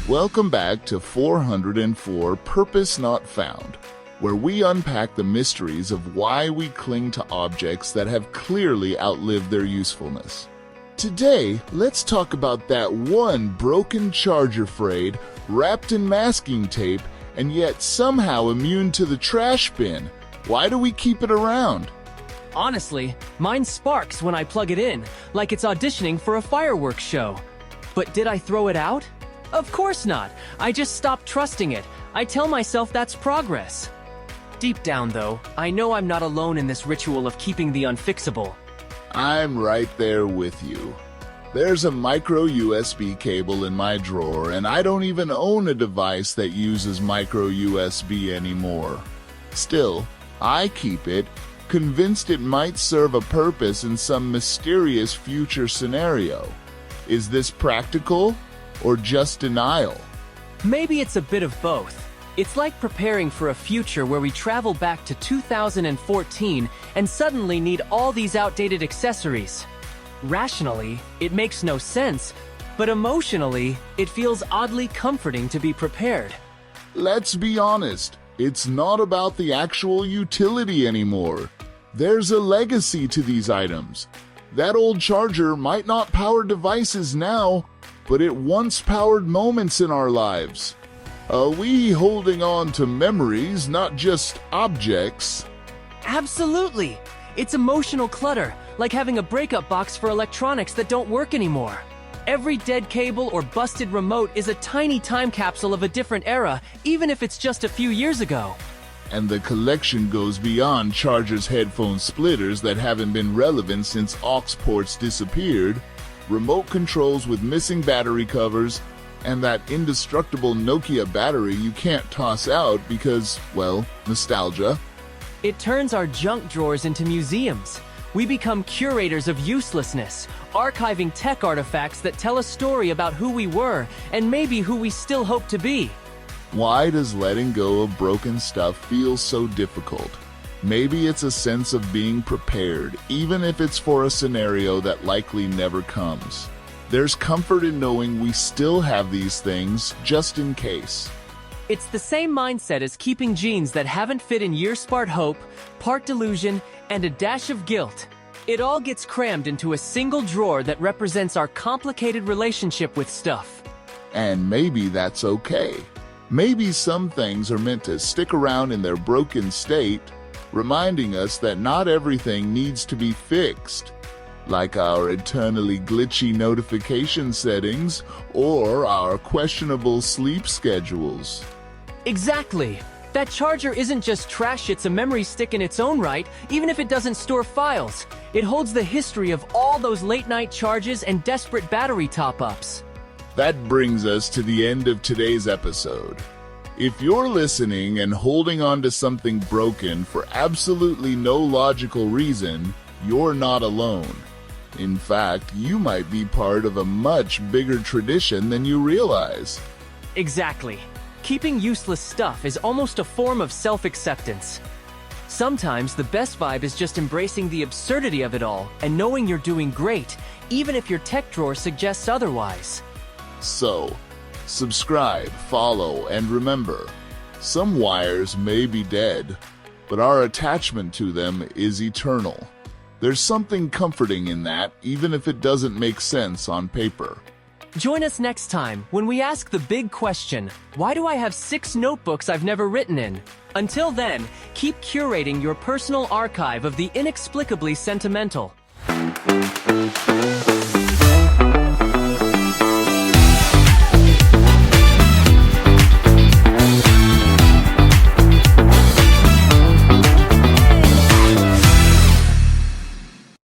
Welcome back to 404 Purpose Not Found, where we unpack the mysteries of why we cling to objects that have clearly outlived their usefulness. Today, let's talk about that one broken charger frayed, wrapped in masking tape, and yet somehow immune to the trash bin. Why do we keep it around? Honestly, mine sparks when I plug it in, like it's auditioning for a fireworks show. But did I throw it out? Of course not. I just stopped trusting it. I tell myself that's progress. Deep down, though, I know I'm not alone in this ritual of keeping the unfixable. I'm right there with you. There's a micro USB cable in my drawer, and I don't even own a device that uses micro USB anymore. Still, I keep it, convinced it might serve a purpose in some mysterious future scenario. Is this practical? Or just denial? Maybe it's a bit of both. It's like preparing for a future where we travel back to 2014 and suddenly need all these outdated accessories. Rationally, it makes no sense, but emotionally, it feels oddly comforting to be prepared. Let's be honest, it's not about the actual utility anymore. There's a legacy to these items. That old charger might not power devices now, but it once powered moments in our lives. Are we holding on to memories, not just objects? Absolutely! It's emotional clutter, like having a breakup box for electronics that don't work anymore. Every dead cable or busted remote is a tiny time capsule of a different era, even if it's just a few years ago. And the collection goes beyond chargers, headphone splitters that haven't been relevant since aux ports disappeared, remote controls with missing battery covers, and that indestructible Nokia battery you can't toss out because, well, nostalgia. It turns our junk drawers into museums. We become curators of uselessness, archiving tech artifacts that tell a story about who we were and maybe who we still hope to be. Why does letting go of broken stuff feel so difficult? Maybe it's a sense of being prepared, even if it's for a scenario that likely never comes. There's comfort in knowing we still have these things, just in case. It's the same mindset as keeping jeans that haven't fit in years, part hope, part delusion, and a dash of guilt. It all gets crammed into a single drawer that represents our complicated relationship with stuff. And maybe that's okay. Maybe some things are meant to stick around in their broken state, reminding us that not everything needs to be fixed, like our eternally glitchy notification settings or our questionable sleep schedules. Exactly. That charger isn't just trash, it's a memory stick in its own right, even if it doesn't store files. It holds the history of all those late-night charges and desperate battery top-ups. That brings us to the end of today's episode. If you're listening and holding on to something broken for absolutely no logical reason, you're not alone. In fact, you might be part of a much bigger tradition than you realize. Exactly. Keeping useless stuff is almost a form of self-acceptance. Sometimes the best vibe is just embracing the absurdity of it all and knowing you're doing great, even if your tech drawer suggests otherwise. So, subscribe, follow, and remember, some wires may be dead, but our attachment to them is eternal. There's something comforting in that, even if it doesn't make sense on paper. Join us next time when we ask the big question, why do I have 6 notebooks I've never written in? Until then, keep curating your personal archive of the inexplicably sentimental.